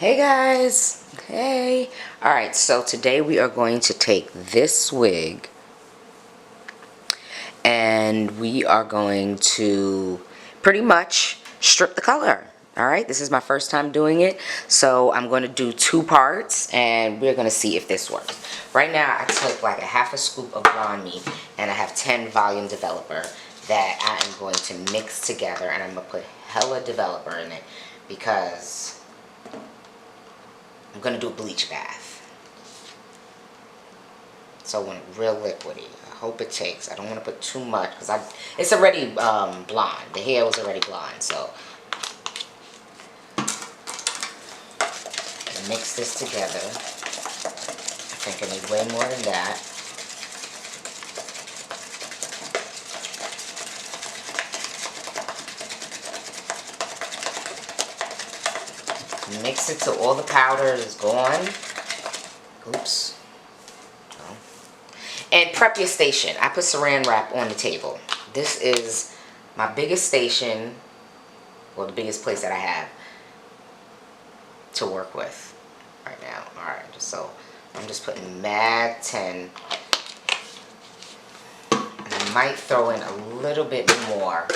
Hey guys, hey. Alright, so today we are going to take this wig and we are going to pretty much strip the color. Alright, this is my first time doing it, so I'm going to do two parts and we're going to see if this works. Right now I took like a half a scoop of blonde meat and I have 10 volume developer that I am going to mix together, and I'm going to put hella developer in it because I'm going to do a bleach bath. So I want it real liquidy. I hope it takes. I don't want to put too much because it's already blonde. The hair was already blonde. So mix this together. I think I need way more than that. Mix it till all the powder is gone. Oops. Oh. And prep your station. I put saran wrap on the table. This is my biggest station, or the biggest place that I have to work with right now. Alright, so I'm just putting mag 10. And I might throw in a little bit more.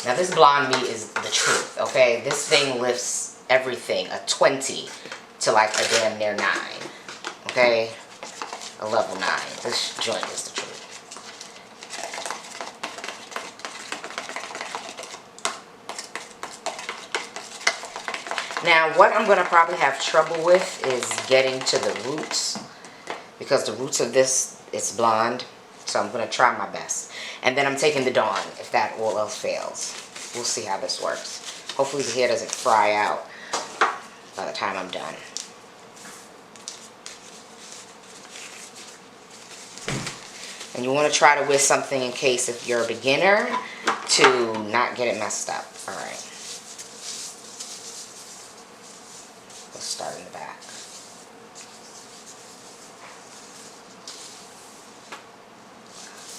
Now this blonde meat is the truth, okay? This thing lifts everything, a 20 to like a damn near 9, okay? A level 9. This joint is the truth. Now what I'm going to probably have trouble with is getting to the roots, because the roots of this, it's blonde. So I'm going to try my best. And then I'm taking the Dawn if that all else fails. We'll see how this works. Hopefully the hair doesn't fry out by the time I'm done. And you want to try to wear something in case if you're a beginner to not get it messed up. Alright. Let's start in the back.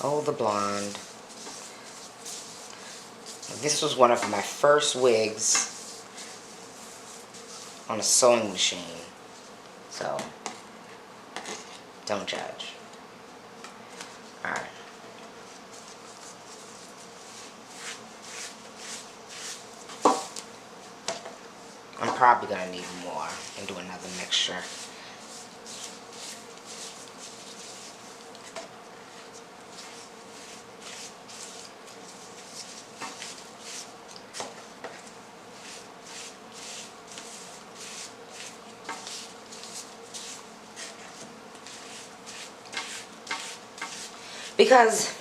Oh, the blonde. This was one of my first wigs on a sewing machine. So, don't judge. Alright. I'm probably going to need more and do another mixture. Because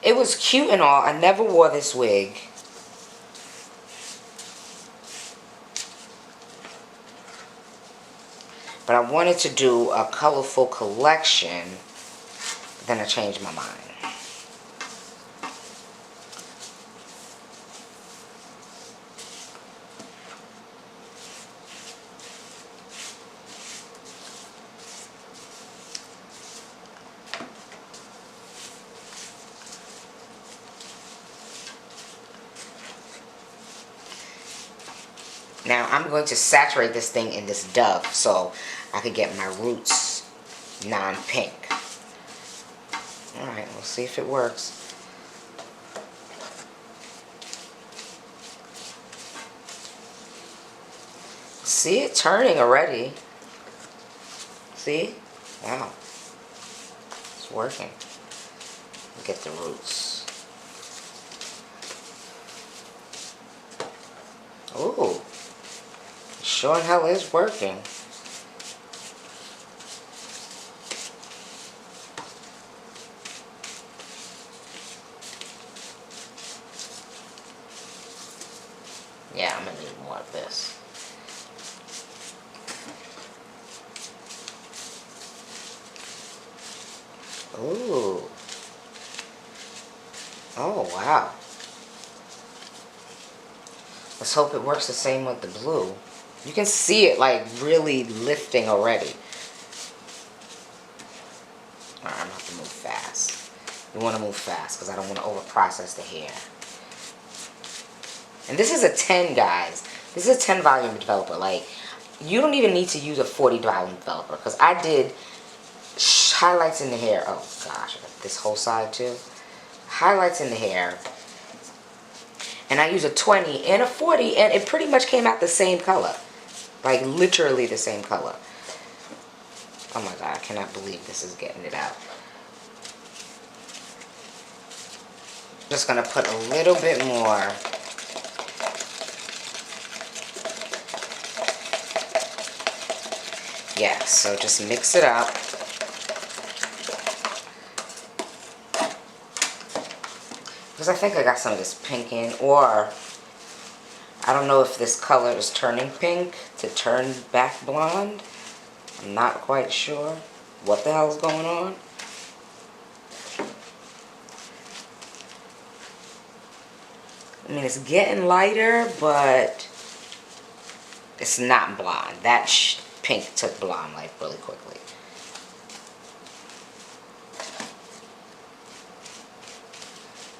it was cute and all. I never wore this wig. But I wanted to do a colorful collection. Then I changed my mind. Now I'm going to saturate this thing in this Dove so I could get my roots non-pink. Alright, we'll see if it works. See it turning already. See? Wow. It's working. Get the roots. Ooh. Sure in hell is working. Yeah, I'm gonna need more of this. Ooh. Oh, wow. Let's hope it works the same with the blue. You can see it like really lifting already. Alright, I'm gonna have to move fast. You want to move fast because I don't want to over process the hair. And this is a 10, guys. This is a 10 volume developer. Like, you don't even need to use a 40 volume developer, because I did highlights in the hair. Oh gosh, I got this whole side too. Highlights in the hair. And I use a 20 and a 40, and it pretty much came out the same color. Like, literally the same color. Oh my god, I cannot believe this is getting it out. Just gonna put a little bit more. Yeah, so just mix it up. Because I think I got some of this pink in, or I don't know if this color is turning pink to turn back blonde. I'm not quite sure what the hell is going on. I mean, it's getting lighter, but it's not blonde. That pink took blonde like really quickly.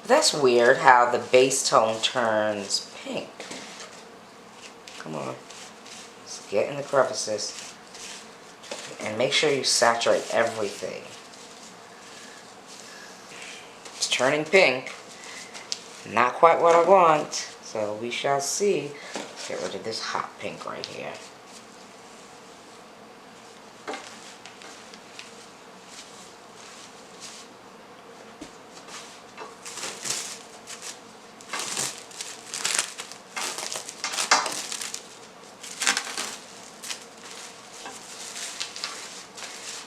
That's weird how the base tone turns pink. Come on. Let's get in the crevices. And make sure you saturate everything. It's turning pink. Not quite what I want. So we shall see. Let's get rid of this hot pink right here.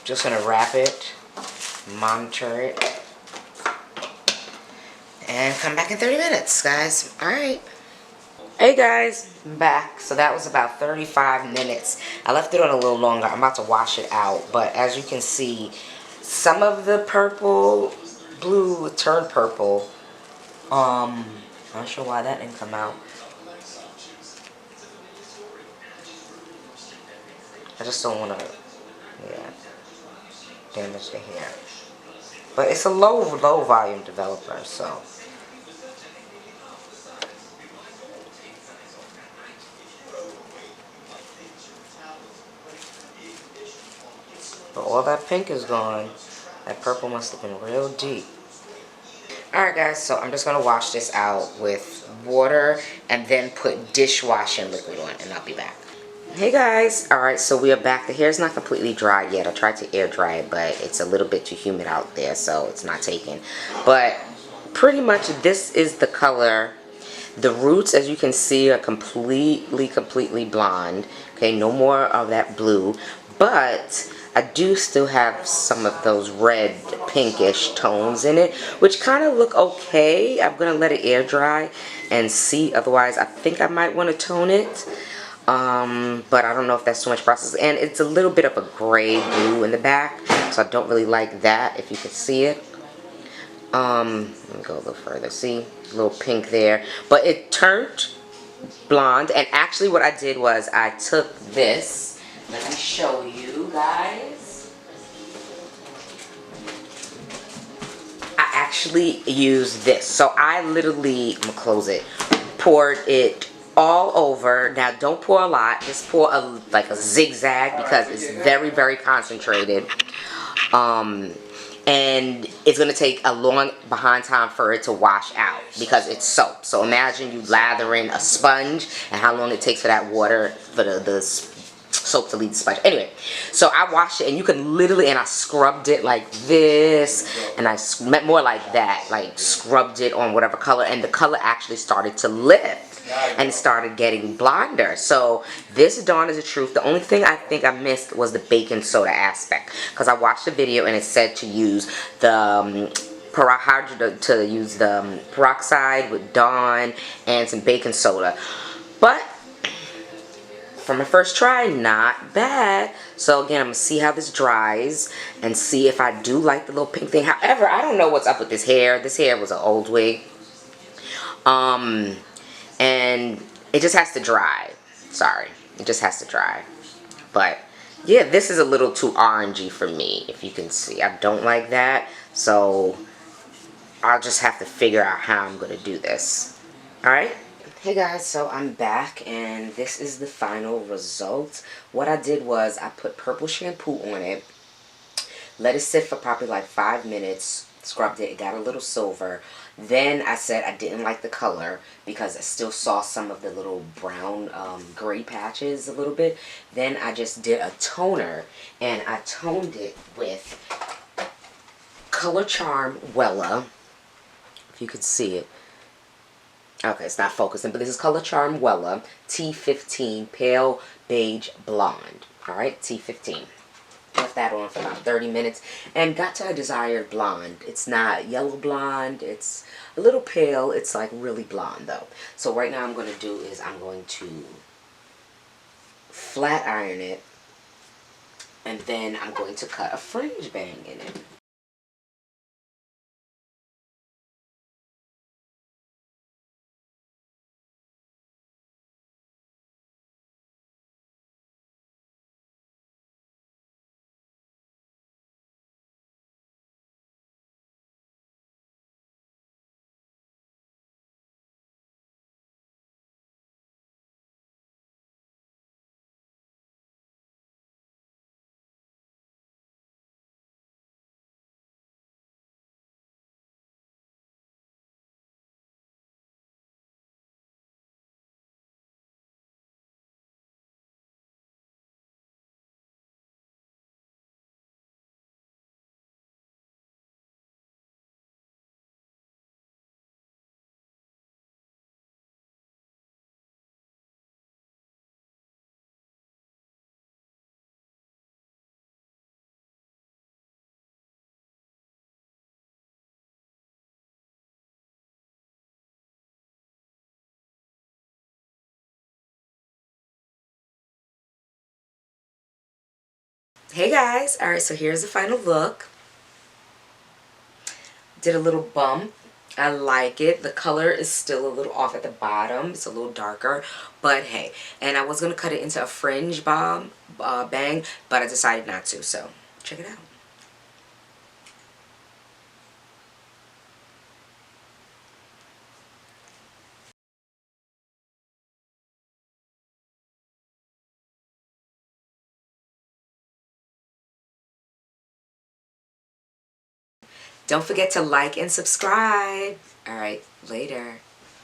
Just gonna wrap it, monitor it, and come back in 30 minutes, guys. Alright. Hey guys, I'm back. So that was about 35 minutes. I left it on a little longer. I'm about to wash it out, but as you can see, some of the purple, blue turned purple. Not sure why that didn't come out. I just don't want to, yeah, damage the hair. But it's a low volume developer, so. But all that pink is gone. That purple must have been real deep. Alright guys, so I'm just going to wash this out with water and then put dishwashing liquid on, and I'll be back. Hey guys, alright, so we are back. The hair's not completely dry yet. I tried to air dry it, but it's a little bit too humid out there, so it's not taking. But pretty much this is the color. The roots, as you can see, are completely blonde. Okay, no more of that blue. But I do still have some of those red, pinkish tones in it, which kind of look okay. I'm going to let it air dry and see. Otherwise, I think I might want to tone it. But I don't know if that's too much process. And it's a little bit of a gray blue in the back, so I don't really like that, if you can see it. Let me go a little further. See? A little pink there. But it turned blonde, and actually what I did was I took this. Let me show you guys. I actually used this. So I literally, I'm gonna close it, poured it all over. Now don't pour a lot, just pour like a zigzag, because it's very concentrated. And it's going to take a long behind time for it to wash out, because it's soap. So imagine you lathering a sponge and how long it takes for that water, for the soap to leave the sponge. Anyway, so I washed it, and you can literally, and I scrubbed it like this, and I meant more like that, like scrubbed it on whatever color, and the color actually started to lift and started getting blonder. So this darn is the truth. The only thing I think I missed was the baking soda aspect, because I watched the video and it said to use the peroxide with Dawn and some baking soda. But from my first try, not bad. So again, I'm gonna see how this dries and see if I do like the little pink thing. However, I don't know what's up with this hair. This hair was an old wig. And it just has to dry. Sorry, it just has to dry. But yeah, this is a little too orangey for me, if you can see. I don't like that, so I'll just have to figure out how I'm gonna do this. Alright, Hey guys, so I'm back and this is the final result. What I did was I put purple shampoo on it, let it sit for probably like 5 minutes, scrubbed it, it got a little silver. Then I said I didn't like the color because I still saw some of the little brown gray patches a little bit. Then I just did a toner and I toned it with Color Charm Wella, if you could see it. Okay, it's not focusing, but this is Color Charm Wella T15 Pale Beige Blonde. Alright, T15. Left that on for about 30 minutes and got to a desired blonde. It's not yellow blonde, it's a little pale, it's like really blonde though. So right now I'm going to do is I'm going to flat iron it and then I'm going to cut a fringe bang in it. Hey guys, alright, so here's the final look. Did a little bump. I like it. The color is still a little off at the bottom. It's a little darker, but hey. And I was going to cut it into a fringe bang, but I decided not to, so check it out. Don't forget to like and subscribe. Alright, later.